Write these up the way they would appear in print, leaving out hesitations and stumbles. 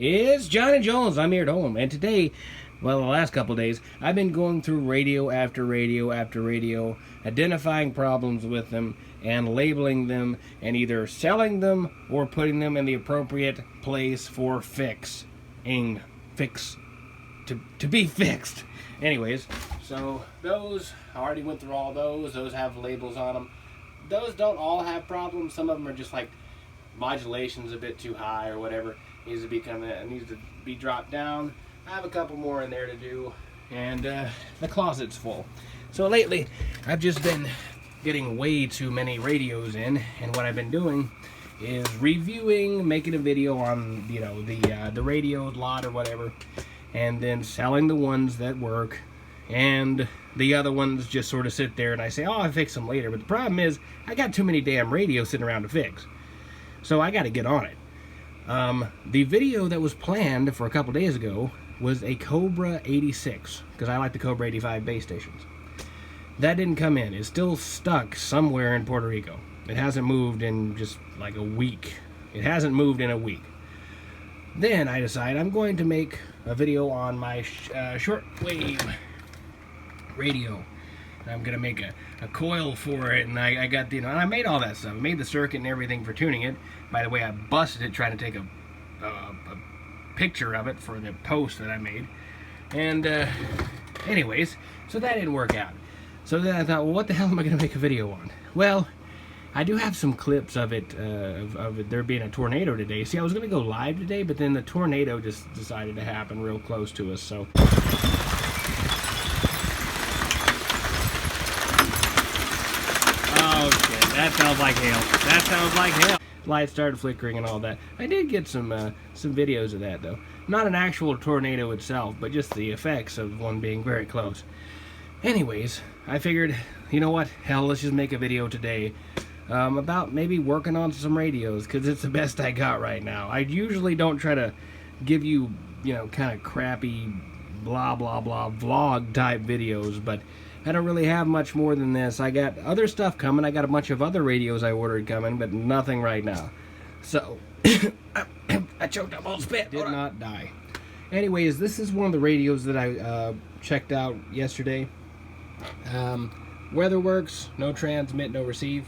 It's Johnny Jones. I'm here at home, and today, well, the last couple of days, I've been going through radio after radio after radio, identifying problems with them and labeling them, and either selling them or putting them in the appropriate place for to be fixed. Anyways, so those, I already went through all those. Those have labels on them. Those don't all have problems. Some of them are just like modulation's a bit too high or whatever. Needs to be dropped down. I have a couple more in there to do, and the closet's full. So lately, I've just been getting way too many radios in, and what I've been doing is reviewing, making a video on the radio lot or whatever, and then selling the ones that work, and the other ones just sort of sit there, and I say, oh, I'll fix them later. But the problem is, I got too many damn radios sitting around to fix, so I got to get on it. The video that was planned for a couple days ago was a Cobra 86, because I like the Cobra 85 base stations. That didn't come in. It's still stuck somewhere in Puerto Rico. It hasn't moved in just like a week. It hasn't moved in a week. Then I decide I'm going to make a video on my shortwave radio. I'm going to make a coil for it, and I got and I made all that stuff. I made the circuit and everything for tuning it. By the way, I busted it trying to take a picture of it for the post that I made. And anyways, so that didn't work out. So then I thought, well, what the hell am I going to make a video on? Well, I do have some clips of it, of there being a tornado today. See, I was going to go live today, but then the tornado just decided to happen real close to us, so... Oh, shit. That sounds like hail. That sounds like hail. Lights started flickering and all that. I did get some videos of that, though. Not an actual tornado itself, but just the effects of one being very close. Anyways, I figured, you know what? Hell, let's just make a video today about maybe working on some radios, because it's the best I got right now. I usually don't try to give you, kind of crappy blah blah blah vlog type videos, but I don't really have much more than this. I got other stuff coming. I got a bunch of other radios I ordered coming, but nothing right now. So, I choked up all spit. Did not die. Anyways, this is one of the radios that I checked out yesterday. Weather works, no transmit, no receive.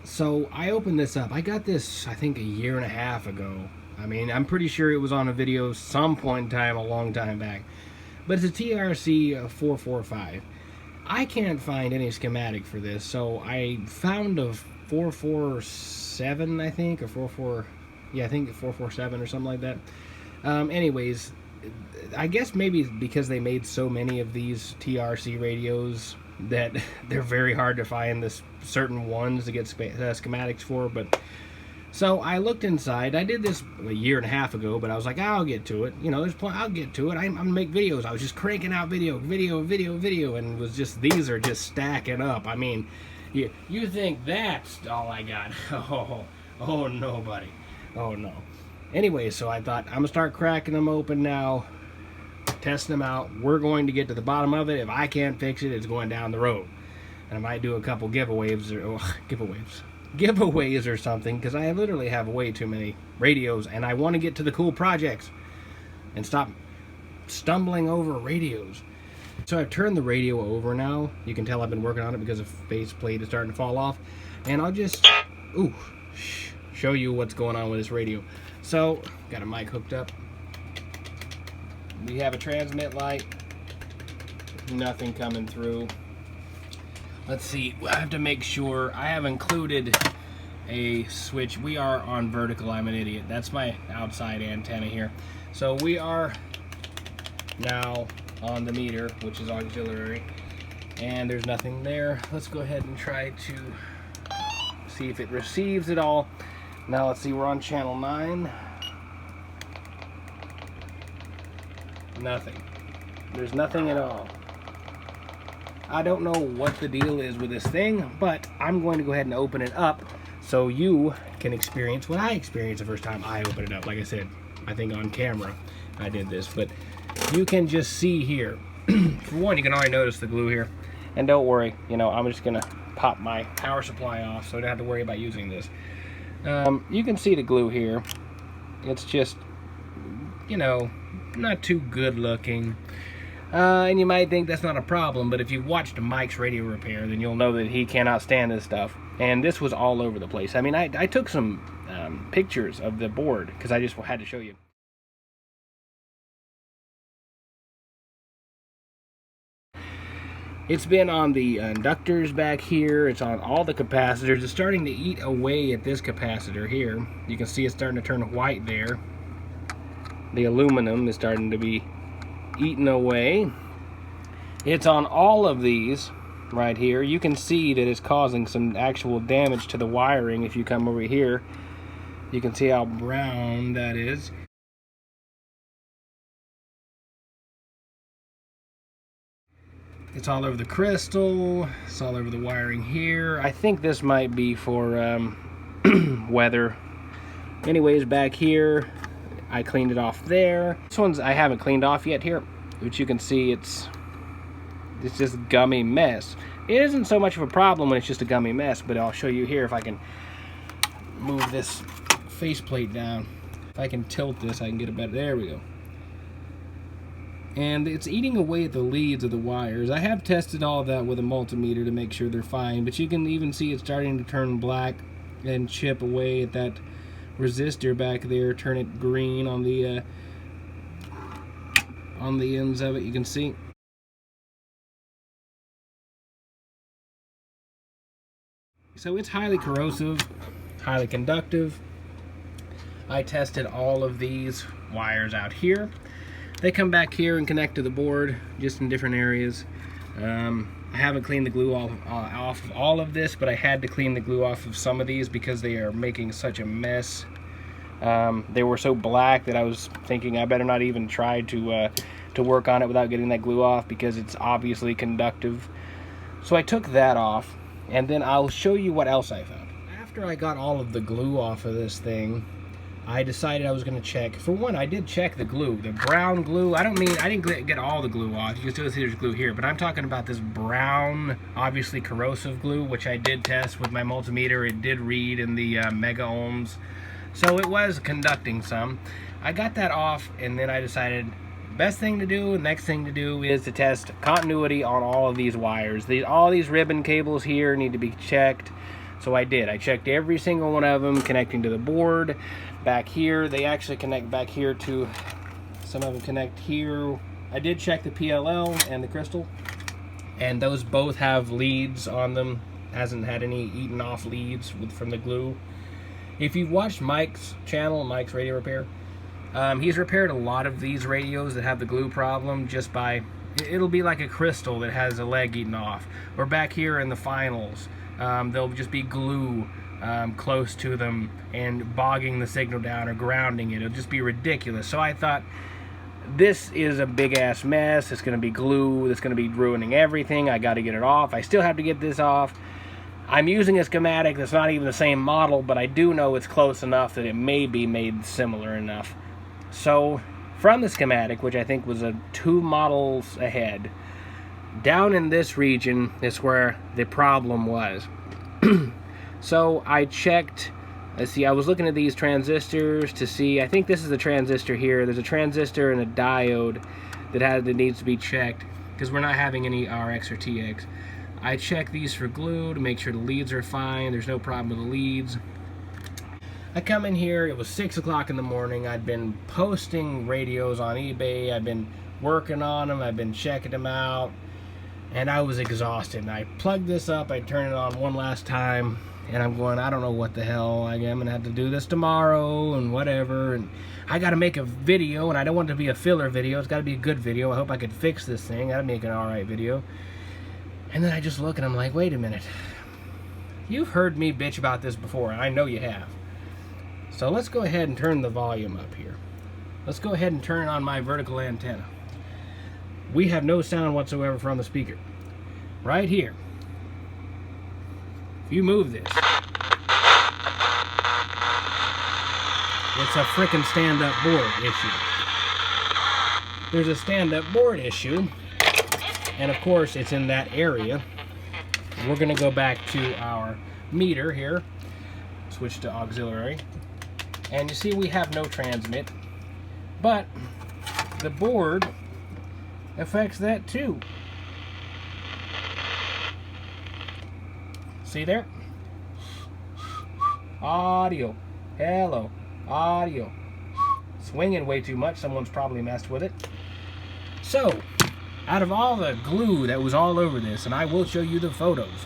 So I opened this up. I got this, I think, a year and a half ago. I mean, I'm pretty sure it was on a video some point in time, a long time back. But it's a TRC-445. I can't find any schematic for this, so I found a 447, I think, or 44, yeah, I think 447 or something like that. Anyways, I guess maybe because they made so many of these TRC radios that they're very hard to find this certain ones to get schematics for, but... So I looked inside. I did this a year and a half ago, but I was like, I'll get to it. I'll get to it. I'm gonna make videos. I was just cranking out video, and was just, these are just stacking up. I mean, you think that's all I got? Oh no, buddy. Oh no. Anyway, so I thought I'm gonna start cracking them open now, testing them out. We're going to get to the bottom of it. If I can't fix it, it's going down the road, and I might do a couple giveaways or something, because I literally have way too many radios, and I want to get to the cool projects and stop stumbling over radios. So I've turned the radio over now. You can tell I've been working on it because the faceplate is starting to fall off, and I'll just show you what's going on with this radio. So got a mic hooked up. We have a transmit light. Nothing coming through. Let's see, I have to make sure I have included a switch. We are on vertical, I'm an idiot. That's my outside antenna here. So we are now on the meter, which is auxiliary, and there's nothing there. Let's go ahead and try to see if it receives at all. Now let's see, we're on channel 9. Nothing. There's nothing at all. I don't know what the deal is with this thing, but I'm going to go ahead and open it up so you can experience what I experienced the first time I opened it up. Like I said, I think on camera I did this, but you can just see here. For one, you can already notice the glue here. And don't worry, I'm just going to pop my power supply off so I don't have to worry about using this. You can see the glue here. It's just you know, not too good looking. And you might think that's not a problem, but if you've watched Mike's radio repair, then you'll know that he cannot stand this stuff. And this was all over the place. I mean, I took some pictures of the board because I just had to show you. It's been on the inductors back here. It's on all the capacitors. It's starting to eat away at this capacitor here. You can see it's starting to turn white there. The aluminum is starting to be eaten away. It's on all of these right here. You can see that it's causing some actual damage to the wiring. If you come over here, you can see how brown that is. It's all over the crystal. It's all over the wiring here. I think this might be for weather. Anyways, back here, I cleaned it off there. This one's I haven't cleaned off yet here, which you can see it's just gummy mess. It isn't so much of a problem when it's just a gummy mess, but I'll show you here if I can move this faceplate down. If I can tilt this, I can get it better. There we go. And it's eating away at the leads of the wires. I have tested all of that with a multimeter to make sure they're fine, but you can even see it starting to turn black and chip away at that resistor back there, turn it green on the ends of it. You can see. So it's highly corrosive, highly conductive. I tested all of these wires out here. They come back here and connect to the board, just in different areas. I haven't cleaned the glue off of all of this, but I had to clean the glue off of some of these because they are making such a mess. They were so black that I was thinking I better not even try to work on it without getting that glue off because it's obviously conductive. So I took that off, and then I'll show you what else I found. After I got all of the glue off of this thing, I decided I was going to check. For one, I did check the glue. The brown glue, I didn't get all the glue off. You can still see there's glue here, but I'm talking about this brown, obviously corrosive glue, which I did test with my multimeter. It did read in the mega ohms, so it was conducting some. I got that off, and then I decided best thing to do, next thing to do is to test continuity on all of these wires. All these ribbon cables here need to be checked. So I did. I checked every single one of them connecting to the board. Back here, they actually connect back here to, some of them connect here. I did check the PLL and the crystal, and those both have leads on them. Hasn't had any eaten off leads from the glue. If you've watched Mike's channel, Mike's Radio Repair, he's repaired a lot of these radios that have the glue problem just by, it'll be like a crystal that has a leg eaten off. Or back here in the finals, there'll just be glue close to them and bogging the signal down or grounding it. It'll just be ridiculous. So I thought, this is a big ass mess. It's going to be glue that's going to be ruining everything. I got to get it off. I still have to get this off. I'm using a schematic that's not even the same model, but I do know it's close enough that it may be made similar enough. So from the schematic, which I think was 2 models ahead, down in this region is where the problem was. So I checked, let's see, I was looking at these transistors to see, I think this is the transistor here. There's a transistor and a diode that needs to be checked because we're not having any RX or TX. I checked these for glue to make sure the leads are fine. There's no problem with the leads. I come in here, it was 6 o'clock in the morning. I'd been posting radios on eBay. I've been working on them. I've been checking them out. And I was exhausted. And I plugged this up. I turned it on one last time. And I'm going, I don't know what the hell. I'm going to have to do this tomorrow and whatever. And I got to make a video. And I don't want it to be a filler video. It's got to be a good video. I hope I could fix this thing. I got to make an alright video. And then I just look and I'm like, wait a minute. You've heard me bitch about this before. I know you have. So let's go ahead and turn the volume up here. Let's go ahead and turn on my vertical antenna. We have no sound whatsoever from the speaker. Right here. If you move this, it's a frickin' stand-up board issue. There's a stand-up board issue, and of course it's in that area. We're gonna go back to our meter here, switch to auxiliary, and you see we have no transmit. But the board affects that too. See there? Audio. Hello. Audio. Swinging way too much. Someone's probably messed with it. So, out of all the glue that was all over this, and I will show you the photos,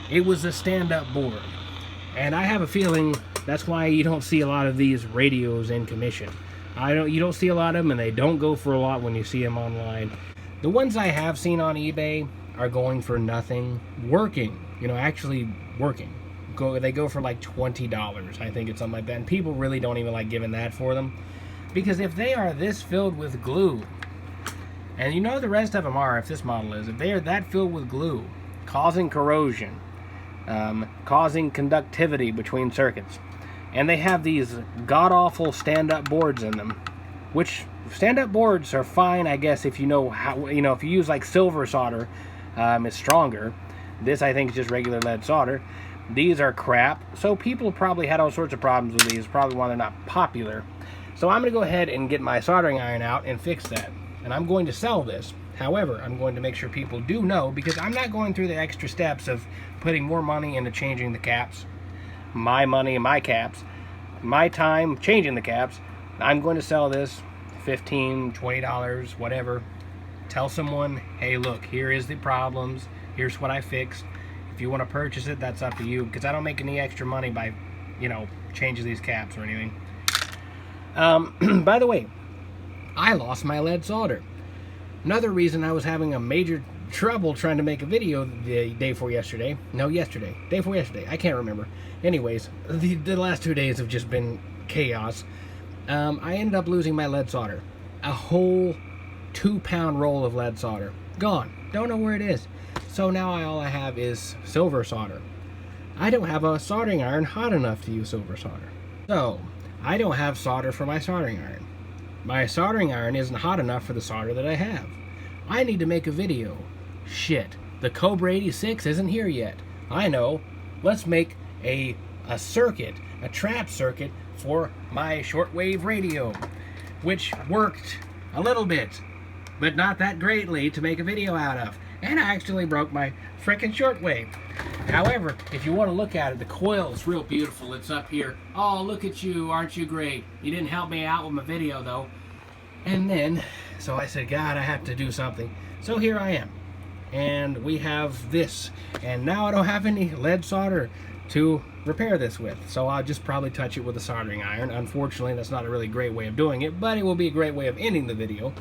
it was a stand-up board. And I have a feeling that's why you don't see a lot of these radios in commission. You don't see a lot of them, and they don't go for a lot when you see them online. The ones I have seen on eBay are going for nothing. Working, actually working. They go for like $20. I think it's something like that. And people really don't even like giving that for them. Because if they are this filled with glue, and the rest of them are, if this model is, if they are that filled with glue, causing corrosion, causing conductivity between circuits, and they have these god-awful stand-up boards in them, which stand-up boards are fine, I guess, if you know how, if you use like silver solder, it's stronger. This, I think, is just regular lead solder. These are crap, so people probably had all sorts of problems with these, probably why they're not popular. So I'm going to go ahead and get my soldering iron out and fix that. And I'm going to sell this. However, I'm going to make sure people do know, because I'm not going through the extra steps of putting more money into changing the caps, my money and my caps, my time changing the caps. I'm going to sell this $15, $20, whatever. Tell someone, hey, look, here is the problems. Here's what I fixed. If you want to purchase it, that's up to you, because I don't make any extra money by, changing these caps or anything. By the way, I lost my lead solder. Another reason I was having a major trouble trying to make a video the day before yesterday. No, yesterday. Day before yesterday. I can't remember. Anyways, the last 2 days have just been chaos. I ended up losing my lead solder. A whole 2-pound roll of lead solder. Gone. Don't know where it is. So now all I have is silver solder. I don't have a soldering iron hot enough to use silver solder. So, I don't have solder for my soldering iron. My soldering iron isn't hot enough for the solder that I have. I need to make a video. Shit, the Cobra 86 isn't here yet. I know. Let's make a circuit, a trap circuit for my shortwave radio, which worked a little bit, but not that greatly to make a video out of. And I actually broke my frickin' shortwave. However, if you want to look at it, the coil is real beautiful. It's up here. Oh, look at you. Aren't you great? You didn't help me out with my video, though. And then, so I said, God, I have to do something. So here I am. And we have this. And now I don't have any lead solder to repair this with. So I'll just probably touch it with a soldering iron. Unfortunately, that's not a really great way of doing it, but it will be a great way of ending the video.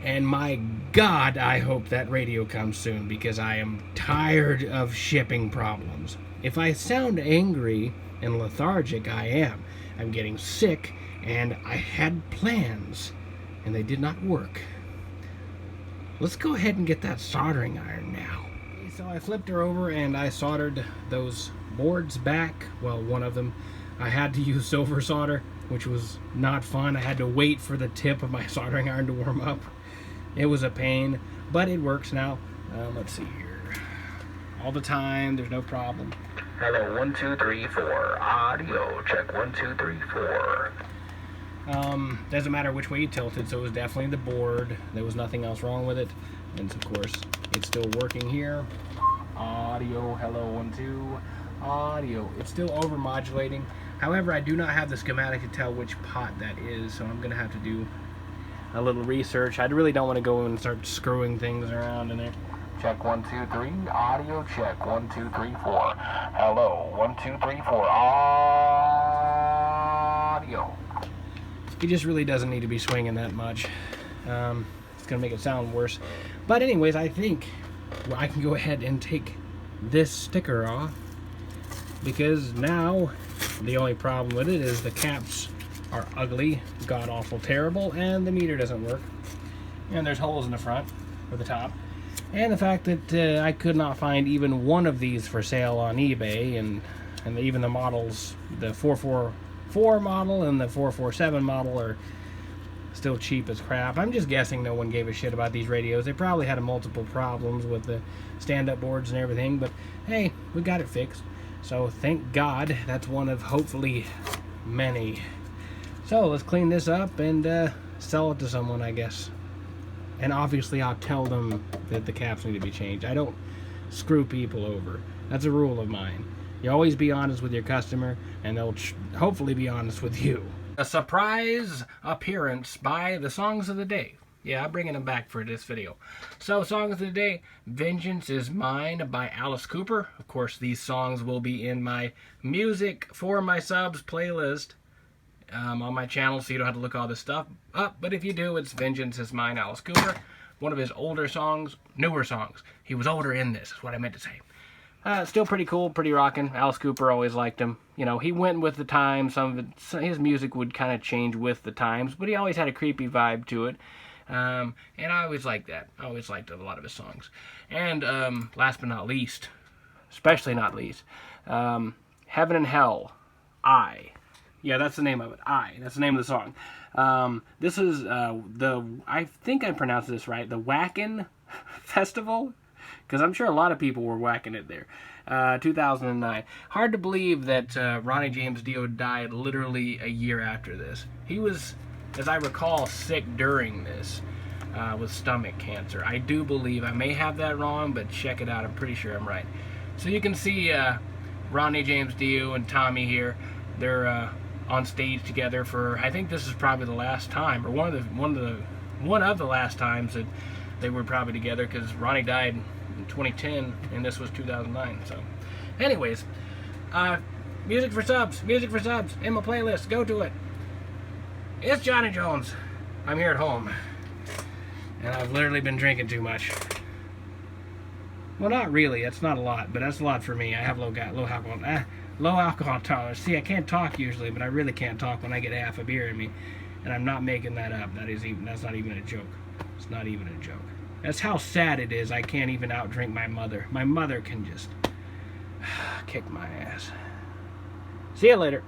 And my God, I hope that radio comes soon, because I am tired of shipping problems. If I sound angry and lethargic, I am. I'm getting sick, and I had plans, and they did not work. Let's go ahead and get that soldering iron now. So I flipped her over, and I soldered those boards back. Well, one of them. I had to use silver solder, which was not fun. I had to wait for the tip of my soldering iron to warm up. It was a pain, but it works now. Let's see here. All the time, there's no problem. Hello, 1, 2, 3, 4. Audio check 1, 2, 3, 4. Doesn't matter which way you tilted, so it was definitely the board. There was nothing else wrong with it. And of course, it's still working here. Audio, hello, 1, 2. Audio. It's still overmodulating. However, I do not have the schematic to tell which pot that is, so I'm going to have to do a little research. I really don't want to go and start screwing things around in there. Check 1, 2, 3. Audio check 1, 2, 3, 4. Hello, 1, 2, 3, 4. Audio. It just really doesn't need to be swinging that much. It's going to make it sound worse. But anyways, I think I can go ahead and take this sticker off, because now the only problem with it is the caps are ugly, god-awful terrible, and the meter doesn't work. And there's holes in the front, or the top. And the fact that I could not find even one of these for sale on eBay, and even the models, the 444 model and the 447 model are still cheap as crap. I'm just guessing no one gave a shit about these radios. They probably had multiple problems with the stand-up boards and everything, but hey, we got it fixed. So thank God, that's one of hopefully many. So let's clean this up and sell it to someone, I guess. And obviously I'll tell them that the caps need to be changed. I don't screw people over. That's a rule of mine. You always be honest with your customer, and they'll hopefully be honest with you. A surprise appearance by the Songs of the Day. Yeah, I'm bringing them back for this video. So, Songs of the Day, Vengeance is Mine by Alice Cooper. Of course, these songs will be in my Music for My Subs playlist on my channel, so you don't have to look all this stuff up. But if you do, it's Vengeance is Mine, Alice Cooper. One of his older songs, newer songs. He was older in this, is what I meant to say. Still pretty cool, pretty rocking. Alice Cooper, always liked him. You know, he went with the times. His music would kind of change with the times, but he always had a creepy vibe to it. And I always liked that. I always liked a lot of his songs. And last but not least, especially not least, Heaven and Hell, I. Yeah, that's the name of it. That's the name of the song. This is I think I pronounced this right, the Whackin' Festival, because I'm sure a lot of people were whacking it there. 2009. Hard to believe that Ronnie James Dio died literally a year after this. He was, as I recall, sick during this with stomach cancer. I do believe, I may have that wrong, but check it out. I'm pretty sure I'm right. So you can see Ronnie James Dio and Tommy here. They're on stage together for, I think this is probably the last time, or one of the last times that they were probably together, because Ronnie died in 2010 and this was 2009. So anyways, music for subs in my playlist. Go to it. It's Johnny Jones. I'm here at home and I've literally been drinking too much. Well, not really, that's not a lot, but that's a lot for me. I have low alcohol tolerance. See, I can't talk usually, but I really can't talk when I get half a beer in me, and I'm not making that up. That's not even a joke. It's not even a joke. That's how sad it is. I can't even outdrink my mother. My mother can just kick my ass. See you later.